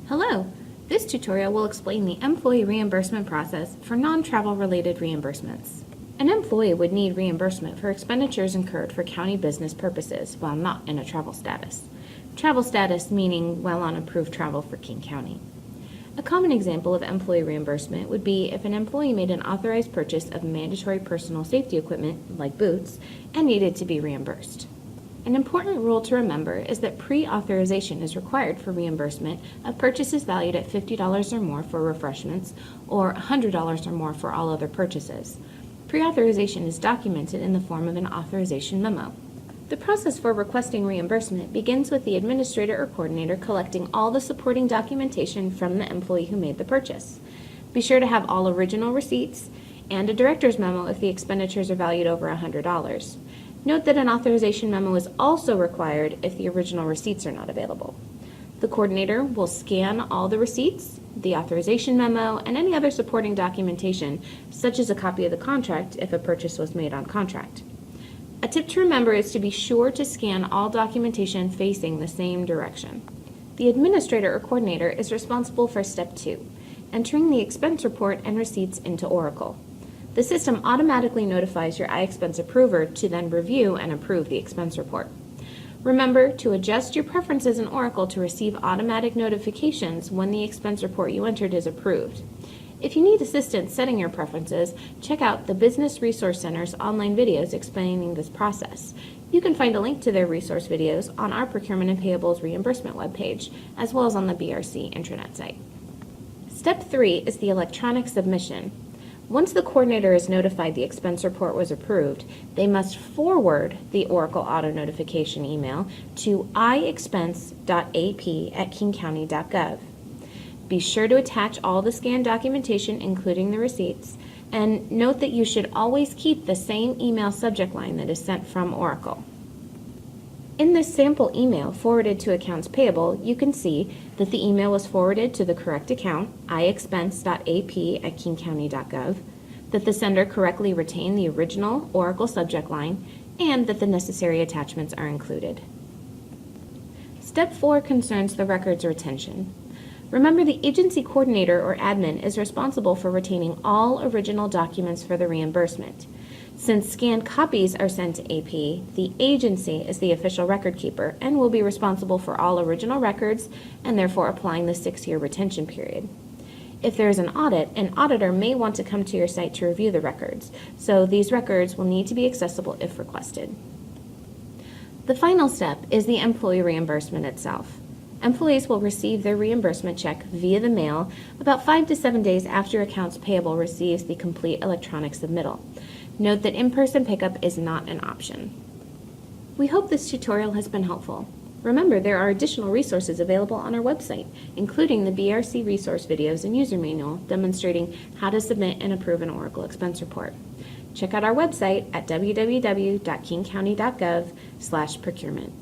Hello! This tutorial will explain the employee reimbursement process for non-travel related reimbursements. An employee would need reimbursement for expenditures incurred for county business purposes while not in a travel status. Travel status meaning while on approved travel for King County. A common example of employee reimbursement would be if an employee made an authorized purchase of mandatory personal safety equipment, like boots, and needed to be reimbursed. An important rule to remember is that pre-authorization is required for reimbursement of purchases valued at $50 or more for refreshments or $100 or more for all other purchases. Pre-authorization is documented in the form of an authorization memo. The process for requesting reimbursement begins with the administrator or coordinator collecting all the supporting documentation from the employee who made the purchase. Be sure to have all original receipts and a director's memo if the expenditures are valued over $100. Note that an authorization memo is also required if the original receipts are not available. The coordinator will scan all the receipts, the authorization memo, and any other supporting documentation, such as a copy of the contract if a purchase was made on contract. A tip to remember is to be sure to scan all documentation facing the same direction. The administrator or coordinator is responsible for step 2, entering the expense report and receipts into Oracle. The system automatically notifies your iExpense approver to then review and approve the expense report. Remember to adjust your preferences in Oracle to receive automatic notifications when the expense report you entered is approved. If you need assistance setting your preferences, check out the Business Resource Center's online videos explaining this process. You can find a link to their resource videos on our Procurement and Payables Reimbursement webpage, as well as on the BRC intranet site. Step 3 is the electronic submission. Once the coordinator is notified the expense report was approved, they must forward the Oracle auto notification email to iexpense.ap@kingcounty.gov. Be sure to attach all the scanned documentation, including the receipts, and note that you should always keep the same email subject line that is sent from Oracle. In this sample email forwarded to accounts payable, you can see that the email was forwarded to the correct account, iexpense.ap@kingcounty.gov, that the sender correctly retained the original Oracle subject line, and that the necessary attachments are included. Step 4 concerns the record's retention. Remember, the agency coordinator or admin is responsible for retaining all original documents for the reimbursement. Since scanned copies are sent to AP, the agency is the official record keeper and will be responsible for all original records and therefore applying the 6-year retention period. If there is an audit, an auditor may want to come to your site to review the records, so these records will need to be accessible if requested. The final step is the employee reimbursement itself. Employees will receive their reimbursement check via the mail about 5 to 7 days after accounts payable receives the complete electronic submittal. Note that in-person pickup is not an option. We hope this tutorial has been helpful. Remember, there are additional resources available on our website, including the BRC resource videos and user manual demonstrating how to submit and approve an Oracle expense report. Check out our website at www.kingcounty.gov/procurement.